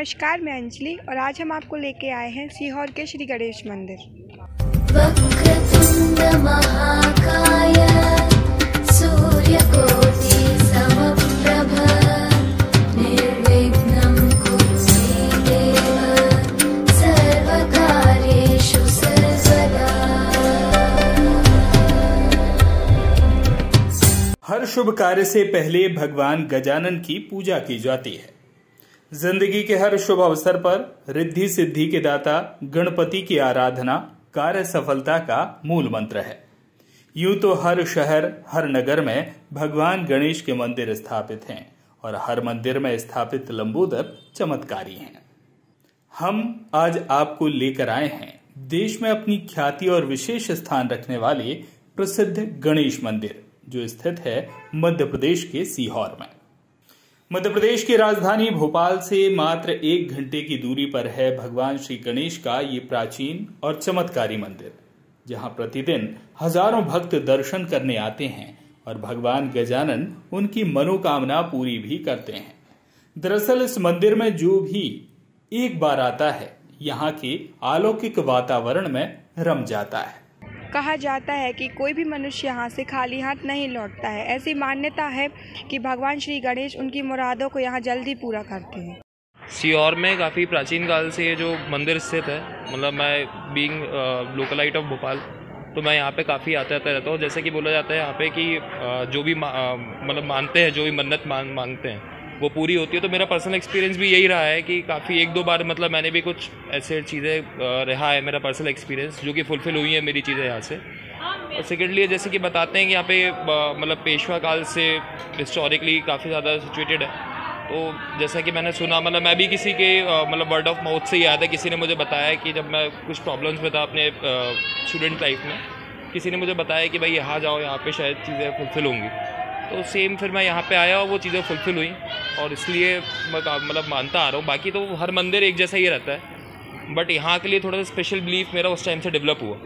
नमस्कार, मैं अंजलि और आज हम आपको लेके आए हैं सीहोर के श्री गणेश मंदिर। वक्रतुंड महाकाय सूर्यकोटि समप्रभ निर्विघ्नं कुरु मे देव सर्वकार्येषु सर्वदा। हर शुभ कार्य से पहले भगवान गजानन की पूजा की जाती है। जिंदगी के हर शुभ अवसर पर रिद्धि सिद्धि के दाता गणपति की आराधना कार्य सफलता का मूल मंत्र है। यूं तो हर शहर हर नगर में भगवान गणेश के मंदिर स्थापित हैं और हर मंदिर में स्थापित लंबोदर चमत्कारी हैं। हम आज आपको लेकर आए हैं देश में अपनी ख्याति और विशेष स्थान रखने वाले प्रसिद्ध गणेश मंदिर, जो स्थित है मध्य प्रदेश के सीहोर में। मध्य प्रदेश की राजधानी भोपाल से मात्र 1 घंटे की दूरी पर है भगवान श्री गणेश का ये प्राचीन और चमत्कारी मंदिर, जहां प्रतिदिन हजारों भक्त दर्शन करने आते हैं और भगवान गजानन उनकी मनोकामना पूरी भी करते हैं। दरअसल इस मंदिर में जो भी एक बार आता है, यहाँ के अलौकिक वातावरण में रम जाता है। कहा जाता है कि कोई भी मनुष्य यहाँ से खाली हाथ नहीं लौटता है। ऐसी मान्यता है कि भगवान श्री गणेश उनकी मुरादों को यहाँ जल्दी पूरा करते हैं। सीहोर में काफ़ी प्राचीन काल से ये जो मंदिर स्थित है, मतलब मैं बीइंग लोकलाइट ऑफ भोपाल, तो मैं यहाँ पे काफ़ी आता रहता हूँ। जैसे कि बोला जाता है यहाँ पे कि जो भी मतलब मानते हैं, जो भी मन्नत मांगते हैं वो पूरी होती है। तो मेरा पर्सनल एक्सपीरियंस भी यही रहा है कि काफ़ी 1-2 बार मतलब मैंने भी कुछ ऐसे चीज़ें रहा है मेरा पर्सनल एक्सपीरियंस, जो कि फुलफ़िल हुई है मेरी चीज़ें यहाँ से। और सेकेंडली जैसे कि बताते हैं कि यहाँ पे मतलब पेशवा काल से हिस्टोरिकली काफ़ी ज़्यादा सिचुएटेड है। तो जैसा कि मैंने सुना, मतलब मैं भी किसी के मतलब वर्ड ऑफ माउथ से ही याद है, किसी ने मुझे बताया कि जब मैं कुछ प्रॉब्लम्स में था अपने स्टूडेंट लाइफ में, किसी ने मुझे बताया कि भाई यहाँ जाओ, यहाँ पे शायद चीज़ें फुलफ़िल होंगी। तो सेम फिर मैं यहाँ पे आया और वो चीज़ें फुलफ़िल हुई, और इसलिए मैं मतलब मानता आ रहा हूँ। बाकी तो हर मंदिर एक जैसा ही रहता है, बट यहाँ के लिए थोड़ा सा स्पेशल बिलीफ मेरा उस टाइम से डेवलप हुआ।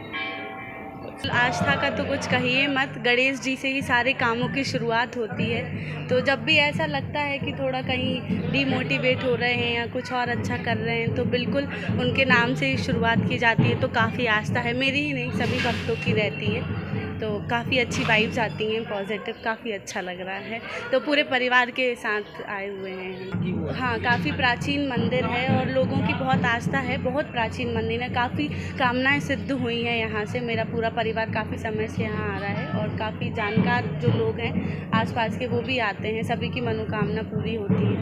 आस्था का तो कुछ कहिए मत, गणेश जी से ही सारे कामों की शुरुआत होती है। तो जब भी ऐसा लगता है कि थोड़ा कहीं डीमोटिवेट हो रहे हैं या कुछ और अच्छा कर रहे हैं, तो बिल्कुल उनके नाम से ही शुरुआत की जाती है। तो काफ़ी आस्था है, मेरी ही नहीं सभी भक्तों की रहती है। तो काफ़ी अच्छी वाइब्स आती हैं, पॉजिटिव, काफ़ी अच्छा लग रहा है। तो पूरे परिवार के साथ आए हुए हैं। हाँ, काफ़ी प्राचीन मंदिर है और लोगों की बहुत आस्था है। बहुत प्राचीन मंदिर है, काफ़ी कामनाएं सिद्ध हुई हैं यहाँ से। मेरा पूरा परिवार काफ़ी समय से यहाँ आ रहा है और काफ़ी जानकार जो लोग हैं आसपास के, वो भी आते हैं। सभी की मनोकामना पूरी होती है।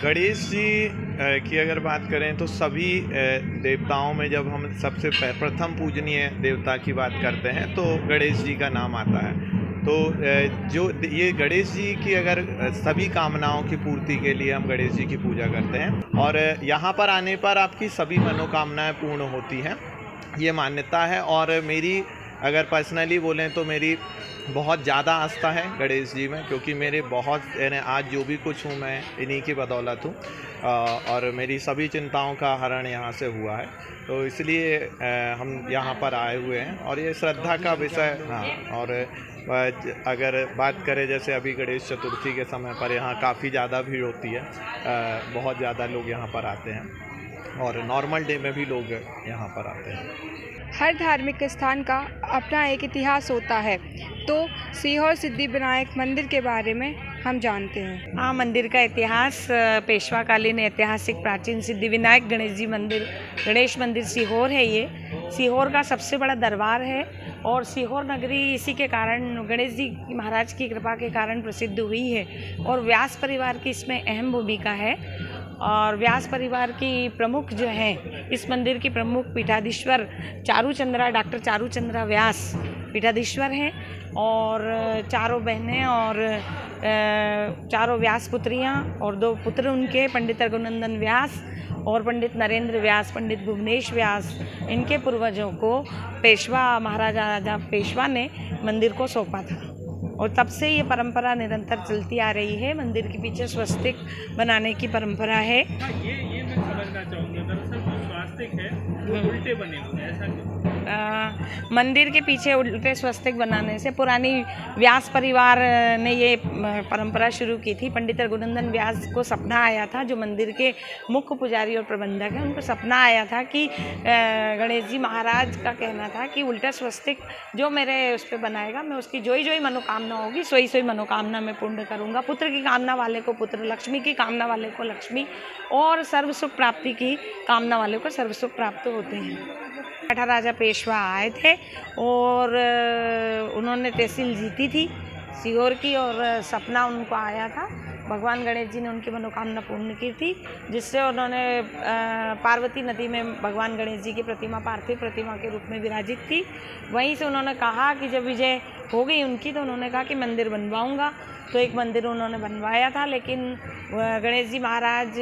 गणेश जी की अगर बात करें तो सभी देवताओं में जब हम सबसे प्रथम पूजनीय देवता की बात करते हैं तो गणेश जी का नाम आता है। तो जो ये गणेश जी की अगर सभी कामनाओं की पूर्ति के लिए हम गणेश जी की पूजा करते हैं, और यहाँ पर आने पर आपकी सभी मनोकामनाएं पूर्ण होती हैं, ये मान्यता है। और मेरी अगर पर्सनली बोलें तो मेरी बहुत ज़्यादा आस्था है गणेश जी में, क्योंकि मेरे बहुत आज जो भी कुछ हूँ मैं इन्हीं की बदौलत हूँ, और मेरी सभी चिंताओं का हरण यहाँ से हुआ है। तो इसलिए हम यहाँ पर आए हुए हैं और ये श्रद्धा का विषय। हाँ, और अगर बात करें जैसे अभी गणेश चतुर्थी के समय पर यहाँ काफ़ी ज़्यादा भीड़ होती है, बहुत ज़्यादा लोग यहाँ पर आते हैं और नॉर्मल डे में भी लोग यहाँ पर आते हैं। हर धार्मिक स्थान का अपना एक इतिहास होता है, तो सीहोर सिद्धिविनायक मंदिर के बारे में हम जानते हैं। हाँ, मंदिर का इतिहास पेशवाकालीन ऐतिहासिक प्राचीन सिद्धिविनायक गणेश जी मंदिर, गणेश मंदिर सीहोर है। ये सीहोर का सबसे बड़ा दरबार है और सीहोर नगरी इसी के कारण, गणेश जी महाराज की कृपा के कारण प्रसिद्ध हुई है। और व्यास परिवार की इसमें अहम भूमिका है। और व्यास परिवार की प्रमुख जो हैं, इस मंदिर की प्रमुख पीठाधीश्वर चारूचंद्रा, डॉक्टर चारूचंद्रा व्यास पीठाधीश्वर हैं। और 4 बहनें और 4 व्यास पुत्रियाँ और 2 पुत्र उनके, पंडित रघुनंदन व्यास और पंडित नरेंद्र व्यास, पंडित भुवनेश व्यास, इनके पूर्वजों को पेशवा, महाराजा राजा पेशवा ने मंदिर को सौंपा था। और तब से ये परंपरा निरंतर चलती आ रही है। मंदिर के पीछे स्वस्तिक बनाने की परंपरा है। ये मैं समझना चाहूँगी, दरअसल जो स्वास्तिक है वो उल्टे बने हुए हैं, ऐसा क्यों? मंदिर के पीछे उल्टे स्वस्तिक बनाने से पुरानी व्यास परिवार ने ये परंपरा शुरू की थी। पंडित रघुनंदन व्यास को सपना आया था, जो मंदिर के मुख्य पुजारी और प्रबंधक हैं, उनको सपना आया था कि गणेश जी महाराज का कहना था कि उल्टा स्वस्तिक जो मेरे उस पर बनाएगा, मैं उसकी जो ही मनोकामना होगी सोई मनोकामना मैं पूर्ण करूँगा। पुत्र की कामना वाले को पुत्र, लक्ष्मी की कामना वाले को लक्ष्मी और सर्व सुख प्राप्ति की कामना वाले को सर्व सुख प्राप्त होते हैं। मराठा राजा पेशवा आए थे और उन्होंने तहसील जीती थी सीहोर की, और सपना उनको आया था। भगवान गणेश जी ने उनकी मनोकामना पूर्ण की थी, जिससे उन्होंने पार्वती नदी में भगवान गणेश जी की प्रतिमा पार्थिव प्रतिमा के रूप में विराजित थी। वहीं से उन्होंने कहा कि जब विजय हो गई उनकी, तो उन्होंने कहा कि मंदिर बनवाऊंगा। तो एक मंदिर उन्होंने बनवाया था, लेकिन गणेश जी महाराज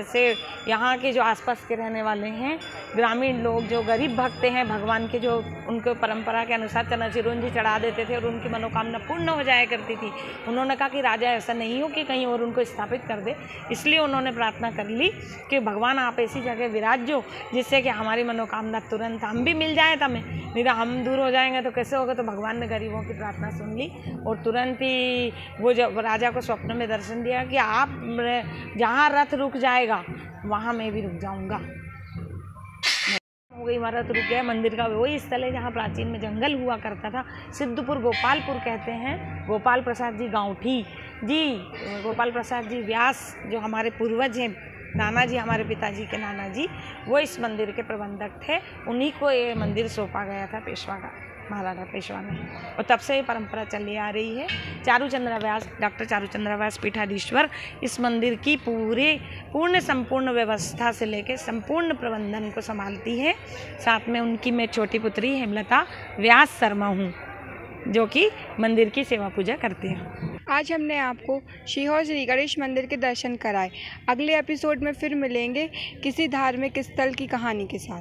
से यहाँ के जो आसपास के रहने वाले हैं ग्रामीण लोग, जो गरीब भक्त हैं भगवान के, जो उनको परंपरा के अनुसार चना चिरौंजी चढ़ा देते थे और उनकी मनोकामना पूर्ण हो जाया करती थी। उन्होंने कहा कि राजा ऐसा नहीं हो कि कहीं और उनको स्थापित कर दे, इसलिए उन्होंने प्रार्थना कर ली कि भगवान आप ऐसी जगह विराजो जिससे कि हमारी मनोकामना तुरंत हम भी मिल जाए तमें, नहीं तो हम दूर हो जाएंगे तो कैसे होगा। तो भगवान ने गरीबों की प्रार्थना सुन ली और तुरंत ही वो जब राजा को स्वप्न में दर्शन दिया कि आप जहाँ रथ रुक जाएगा वहाँ मैं भी रुक जाऊँगा। हो गई, हमारा रथ रुक गया। मंदिर का वही स्थल है जहाँ प्राचीन में जंगल हुआ करता था। सिद्धपुर गोपालपुर कहते हैं। गोपाल प्रसाद जी गाँवठी जी, गोपाल प्रसाद जी व्यास जो हमारे पूर्वज हैं, नाना जी हमारे पिताजी के नाना जी, वो इस मंदिर के प्रबंधक थे। उन्हीं को ये मंदिर सौंपा गया था पेशवा का, महाराणा पेशवा में, और तब से ये परंपरा चली आ रही है। चारूचंद्र व्यास, डॉक्टर चारूचंद्र व्यास पीठाधीश्वर इस मंदिर की संपूर्ण व्यवस्था से लेकर संपूर्ण प्रबंधन को संभालती है। साथ में उनकी मैं छोटी पुत्री हेमलता व्यास शर्मा हूँ, जो कि मंदिर की सेवा पूजा करती हैं। आज हमने आपको सीहोर श्री गणेश मंदिर के दर्शन कराए। अगले एपिसोड में फिर मिलेंगे किसी धार्मिक स्थल की कहानी के साथ।